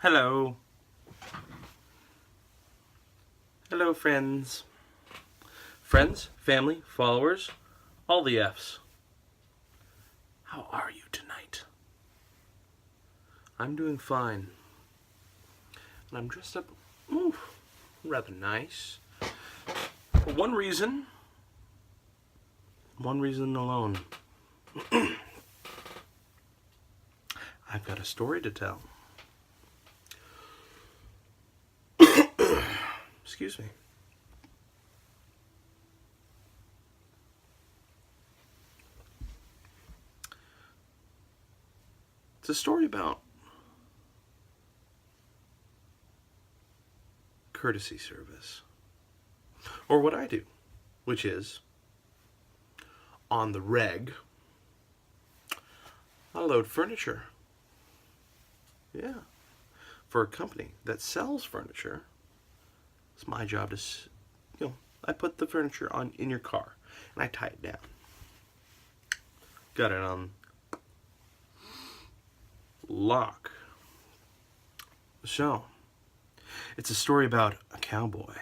Hello. Hello, friends. Friends, family, followers, all the F's. How are you tonight? I'm doing fine. And I'm dressed up, rather nice. For one reason alone. I've got a story to tell. Excuse me. It's a story about courtesy service. Or what I do, which is, on the reg, I load furniture. Yeah. For a company that sells furniture, it's my job to, I put the furniture in your car and I tie it down. Got it on lock. So, it's a story about a cowboy.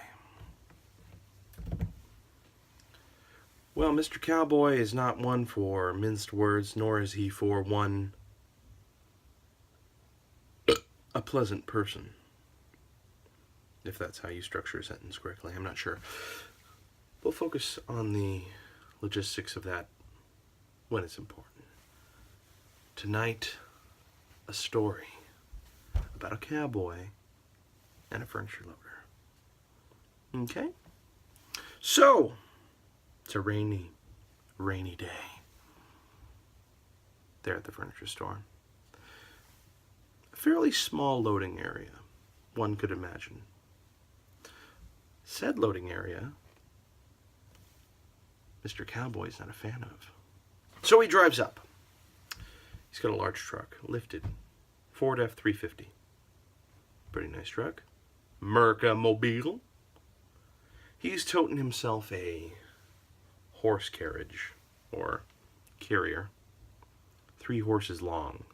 Well, Mr. Cowboy is not one for minced words, nor is he for a pleasant person. If that's how you structure a sentence correctly, I'm not sure. We'll focus on the logistics of that when it's important. Tonight, a story about a cowboy and a furniture loader. Okay? So, it's a rainy day there at the furniture store. A fairly small loading area, one could imagine. Said loading area, Mr. Cowboy's not a fan of. So he drives up. He's got a large truck, lifted, Ford F-350. Pretty nice truck. Merca-mobile. He's toting himself a horse carriage, or carrier, 3 horses long.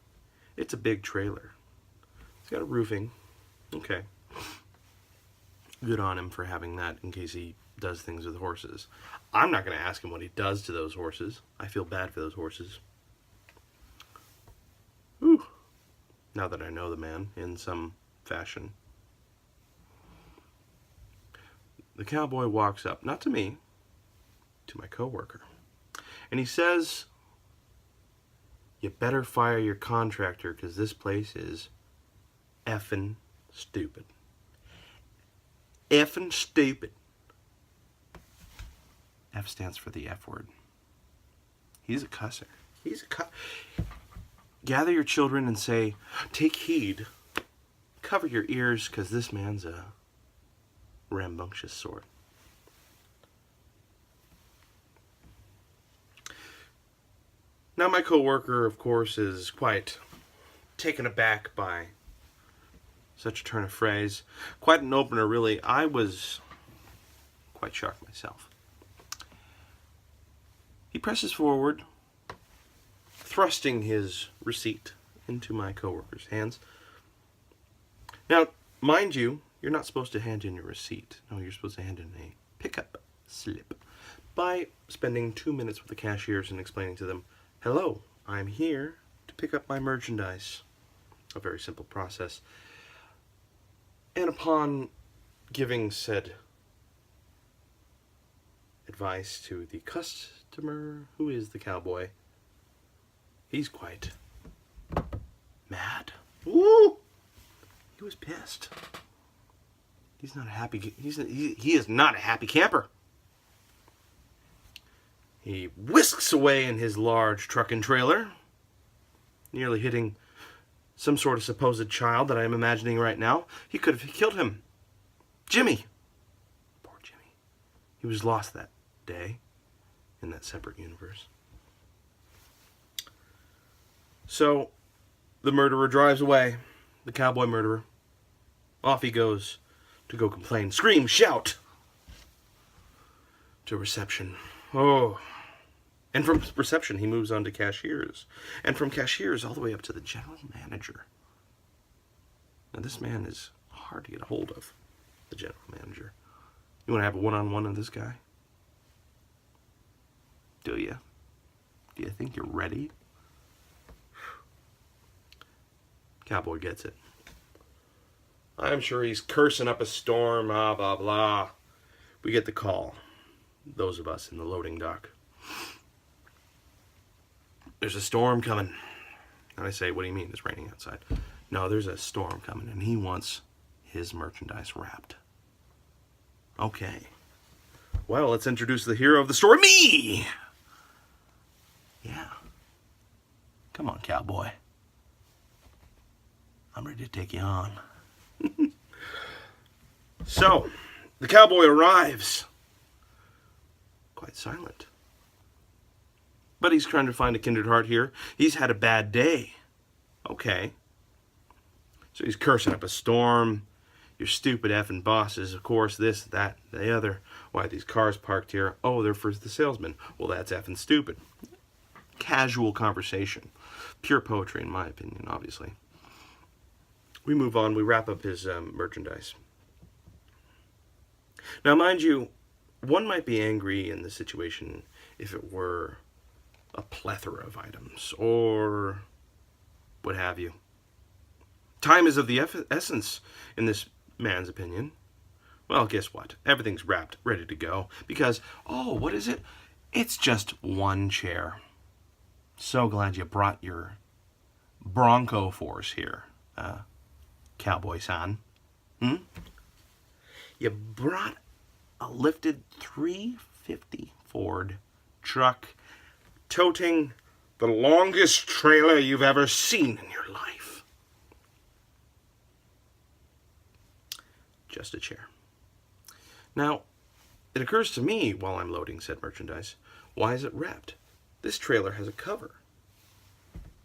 It's a big trailer. It's got a roofing. Okay. Good on him for having that in case he does things with horses. I'm not going to ask him what he does to those horses. I feel bad for those horses. Whew. Now that I know the man in some fashion. The cowboy walks up, not to me, to my coworker. And he says, "You better fire your contractor because this place is effing stupid." Effing stupid. F stands for the F word. He's a cusser. Gather your children and say, take heed. Cover your ears because this man's a rambunctious sort. Now my coworker, of course, is quite taken aback by such a turn of phrase. Quite an opener, really. I was quite shocked myself. He presses forward, thrusting his receipt into my coworker's hands. Now, mind you, you're not supposed to hand in your receipt. No, you're supposed to hand in a pickup slip by spending 2 minutes with the cashiers and explaining to them, "Hello, I'm here to pick up my merchandise." A very simple process. And upon giving said advice to the customer, who is the cowboy, he's quite mad. Woo! He was pissed. He's not a happy. He is not a happy camper. He whisks away in his large truck and trailer, nearly hitting some sort of supposed child that I am imagining right now. He could have killed him. Jimmy. Poor Jimmy. He was lost that day in that separate universe. So, the murderer drives away. The cowboy murderer. Off he goes to go complain. Scream, shout! To reception. Oh. And from reception, he moves on to cashiers. And from cashiers all the way up to the general manager. Now, this man is hard to get a hold of, the general manager. You want to have a one-on-one with this guy? Do you? Do you think you're ready? Cowboy gets it. I'm sure he's cursing up a storm, blah, blah, blah. We get the call, those of us in the loading dock. There's a storm coming. And I say, what do you mean? It's raining outside. No, there's a storm coming, and he wants his merchandise wrapped. Okay. Well, let's introduce the hero of the story, me! Yeah. Come on, cowboy. I'm ready to take you on. So, the cowboy arrives. Quite silent. But he's trying to find a kindred heart here. He's had a bad day. Okay. So he's cursing up a storm. Your stupid effing bosses, of course, this, that, the other. Why are these cars parked here? Oh, they're for the salesman. Well, that's effing stupid. Casual conversation. Pure poetry, in my opinion, obviously. We move on. We wrap up his merchandise. Now, mind you, one might be angry in this situation if it were a plethora of items, or what have you. Time is of the essence, in this man's opinion. Well, guess what? Everything's wrapped, ready to go, because, oh, what is it? It's just one chair. So glad you brought your Bronco force here, Cowboy-san. You brought a lifted 350 Ford truck toting the longest trailer you've ever seen in your life. Just a chair. Now, it occurs to me while I'm loading said merchandise, why is it wrapped? This trailer has a cover.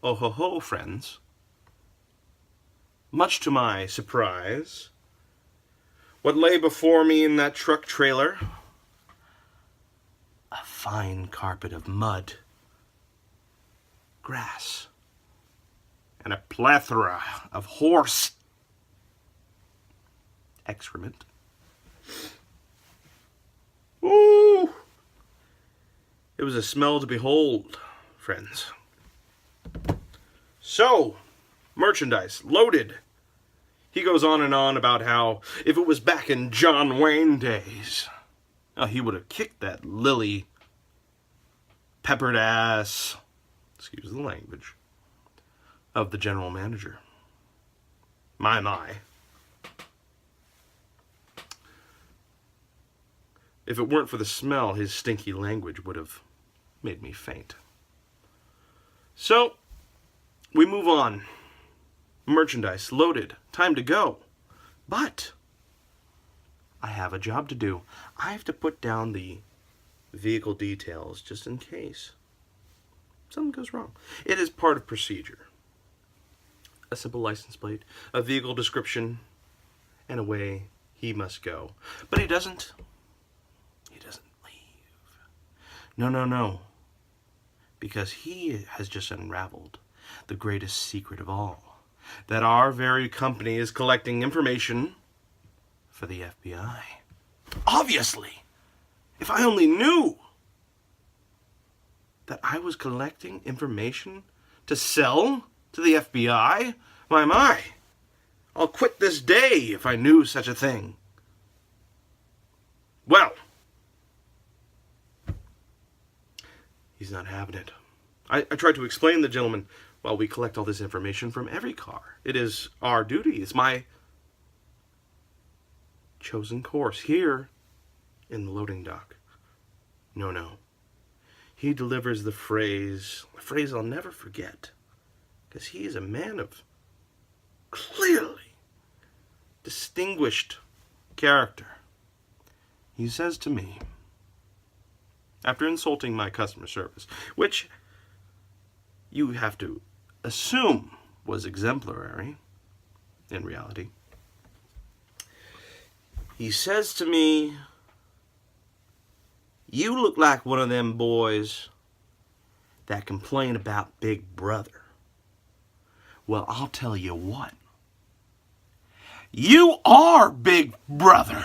Oh ho ho, friends. Much to my surprise, what lay before me in that truck trailer? A fine carpet of mud, grass, and a plethora of horse excrement. Ooh! It was a smell to behold, friends. So, merchandise loaded. He goes on and on about how if it was back in John Wayne days, he would have kicked that lily peppered ass, excuse the language, of the general manager. My. If it weren't for the smell, his stinky language would have made me faint. So, we move on. Merchandise loaded. Time to go. But I have a job to do. I have to put down the vehicle details just in case something goes wrong. It is part of procedure. A simple license plate, a vehicle description, and away he must go. But he doesn't. He doesn't leave. No. Because he has just unraveled the greatest secret of all. That our very company is collecting information for the FBI. Obviously! If I only knew that I was collecting information to sell to the FBI, my. I'll quit this day if I knew such a thing. Well, he's not having it. I tried to explain to the gentleman, well, we collect all this information from every car. It is our duty. It's my chosen course here in the loading dock. No. He delivers the phrase I'll never forget, because he is a man of clearly distinguished character. He says to me, after insulting my customer service, which you have to assume was exemplary in reality, he says to me, "You look like one of them boys that complain about Big Brother. Well, I'll tell you what. You are Big Brother.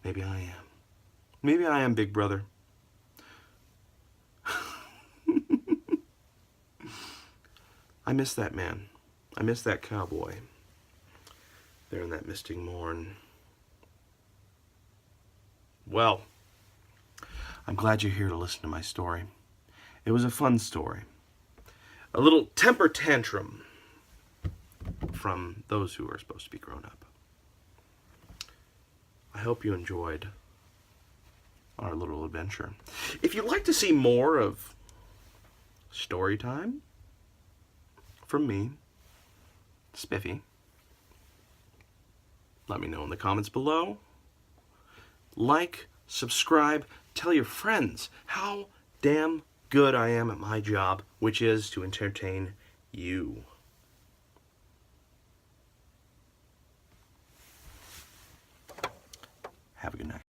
Maybe I am. Maybe I am Big Brother. I miss that man. I miss that cowboy. There in that misting morn. Well, I'm glad you're here to listen to my story. It was a fun story. A little temper tantrum from those who are supposed to be grown up. I hope you enjoyed our little adventure. If you'd like to see more of Storytime from me, Spiffy, let me know in the comments below. Like, subscribe, tell your friends how damn good I am at my job, which is to entertain you. Have a good night.